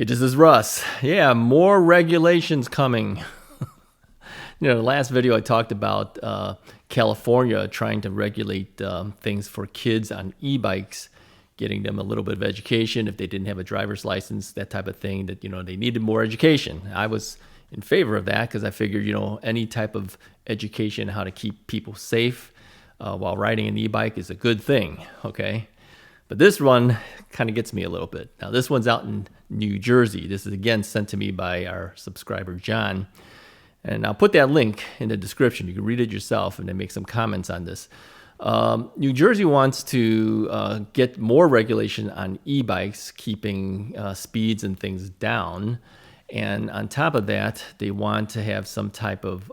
this is Russ. Yeah, more regulations coming. The last video I talked about California trying to regulate things for kids on e-bikes, getting them a little bit of education if they didn't have a driver's license, that type of thing, that, they needed more education. I was in favor of that because I figured, any type of education, how to keep people safe while riding an e-bike is a good thing, okay? But this one kind of gets me a little bit. Now, this one's out in New Jersey. This is, again, sent to me by our subscriber, John. And I'll put that link in the description. You can read it yourself and then make some comments on this. New Jersey wants to get more regulation on e-bikes, keeping speeds and things down. And on top of that, they want to have some type of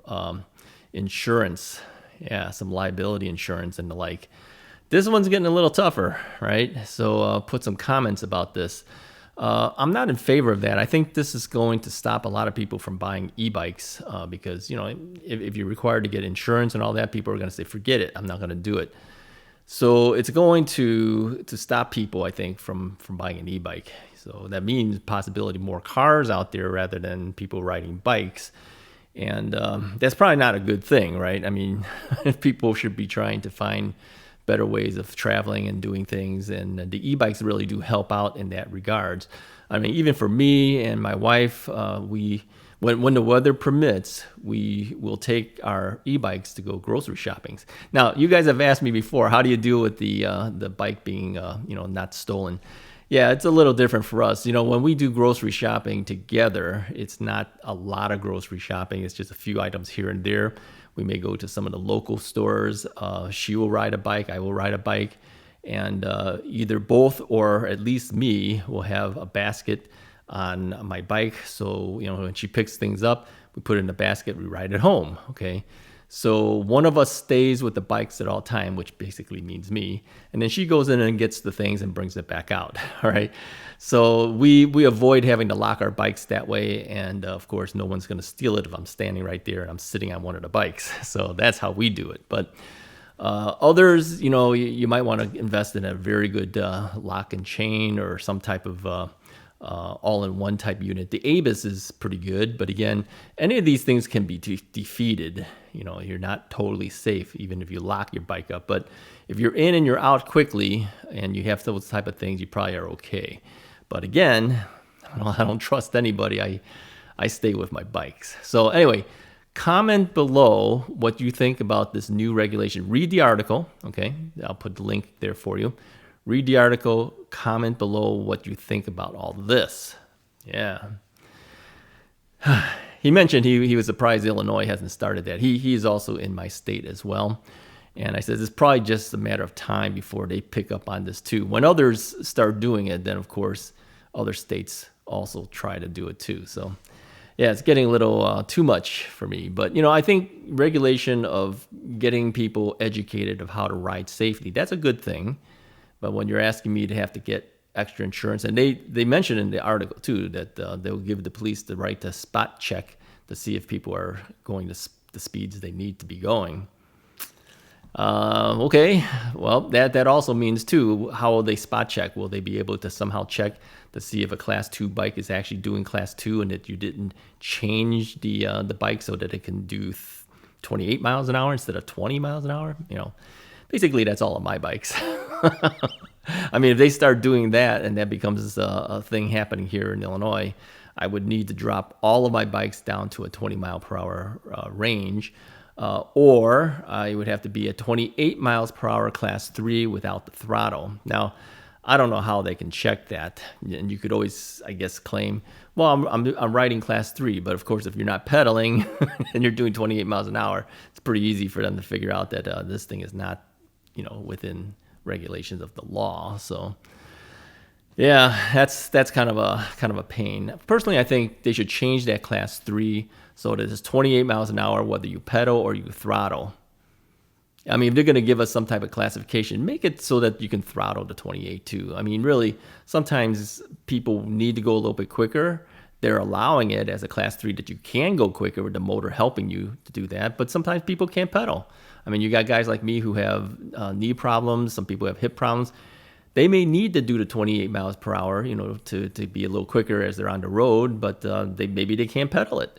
insurance. Yeah, some liability insurance and the like. This one's getting a little tougher, right? So put some comments about this. I'm not in favor of that. I think this is going to stop a lot of people from buying e-bikes because, if you're required to get insurance and all that, people are going to say, forget it, I'm not going to do it. So it's going to stop people, I think, from buying an e-bike. So that means possibility more cars out there rather than people riding bikes. And that's probably not a good thing, right? I mean, people should be trying to find better ways of traveling and doing things, and the e-bikes really do help out in that regards. I mean, even for me and my wife, when the weather permits, we will take our e-bikes to go grocery shopping. Now, you guys have asked me before, how do you deal with the bike being not stolen? Yeah, it's a little different for us. When we do grocery shopping together, it's not a lot of grocery shopping. It's just a few items here and there. We may go to some of the local stores. She will ride a bike, I will ride a bike, and either both or at least me will have a basket on my bike. So, when she picks things up, we put it in the basket, we ride it home, okay? So one of us stays with the bikes at all time, which basically means me, and then she goes in and gets the things and brings it back out, all right? So we avoid having to lock our bikes that way, and of course, no one's going to steal it if I'm standing right there and I'm sitting on one of the bikes. So that's how we do it. But others, you might want to invest in a very good lock and chain or some type of all-in-one type unit. The Abus is pretty good, but again, any of these things can be defeated. You're not totally safe even if you lock your bike up. But if you're in and you're out quickly and you have those type of things, you probably are okay. But again, I don't trust anybody. I stay with my bikes. So anyway, comment below what you think about this new regulation. Read the article, okay? I'll put the link there for you. Read the article, comment below what you think about all this. Yeah. He mentioned he was surprised Illinois hasn't started that. He's also in my state as well. And I said, it's probably just a matter of time before they pick up on this too. When others start doing it, then of course, other states also try to do it too. So yeah, it's getting a little too much for me. But, I think regulation of getting people educated of how to ride safely, that's a good thing. But when you're asking me to have to get extra insurance, and they mentioned in the article too that they'll give the police the right to spot check to see if people are going to the speeds they need to be going. Okay, well, that also means too, how will they spot check? Will they be able to somehow check to see if a Class 2 bike is actually doing Class 2 and that you didn't change the bike so that it can do 28 miles an hour instead of 20 miles an hour? Basically, that's all of my bikes. I mean, if they start doing that and that becomes a thing happening here in Illinois, I would need to drop all of my bikes down to a 20 mile per hour range, or I would have to be at 28 miles per hour Class 3 without the throttle. Now, I don't know how they can check that. And you could always, I guess, claim, well, I'm riding Class 3, but of course, if you're not pedaling and you're doing 28 miles an hour, it's pretty easy for them to figure out that this thing is not within regulations of the law. So yeah, that's kind of a pain. Personally, I think they should change that Class 3 so that it's 28 miles an hour whether you pedal or you throttle. I mean, if they're going to give us some type of classification, make it so that you can throttle to 28 too. I mean, really, sometimes people need to go a little bit quicker. They're allowing it as a Class 3 that you can go quicker with the motor helping you to do that, but sometimes people can't pedal. I mean, you got guys like me who have knee problems. Some people have hip problems. They may need to do the 28 miles per hour, to be a little quicker as they're on the road, but maybe they can't pedal it.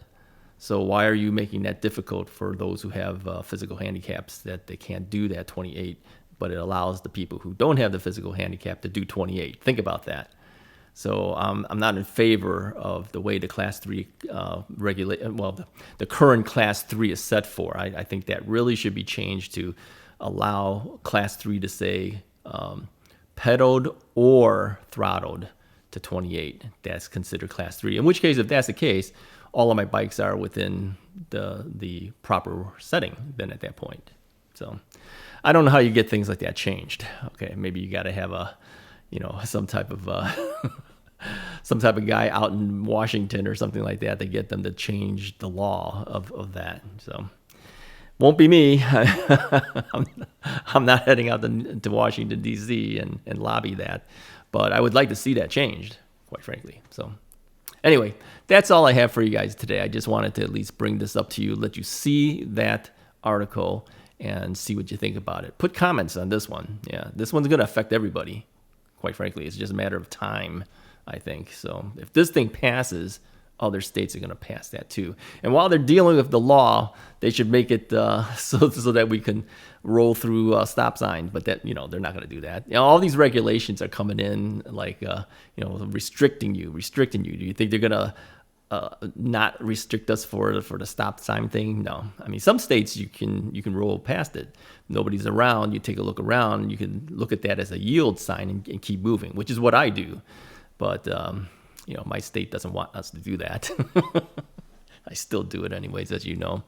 So why are you making that difficult for those who have physical handicaps that they can't do that 28, but it allows the people who don't have the physical handicap to do 28? Think about that. So I'm not in favor of the way the Class 3 the current Class 3 is set for. I think that really should be changed to allow Class 3 to say pedaled or throttled to 28. That's considered Class 3. In which case, if that's the case, all of my bikes are within the proper setting then at that point. So I don't know how you get things like that changed. Okay, maybe you got to have some type of guy out in Washington or something like that to get them to change the law of that. So won't be me. I'm not heading out to Washington, D.C. and lobby that. But I would like to see that changed, quite frankly. So anyway, that's all I have for you guys today. I just wanted to at least bring this up to you, let you see that article and see what you think about it. Put comments on this one. Yeah, this one's going to affect everybody, quite frankly. It's just a matter of time, I think. So if this thing passes, other states are going to pass that too. And while they're dealing with the law, they should make it so that we can roll through stop signs. But that, they're not going to do that. All these regulations are coming in like, restricting you. Do you think they're going to not restrict us for the stop sign thing? No. I mean, some states you can roll past it. Nobody's around. You take a look around. You can look at that as a yield sign and keep moving, which is what I do. But my state doesn't want us to do that. I still do it anyways, as you know.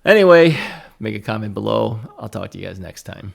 Anyway, make a comment below. I'll talk to you guys next time.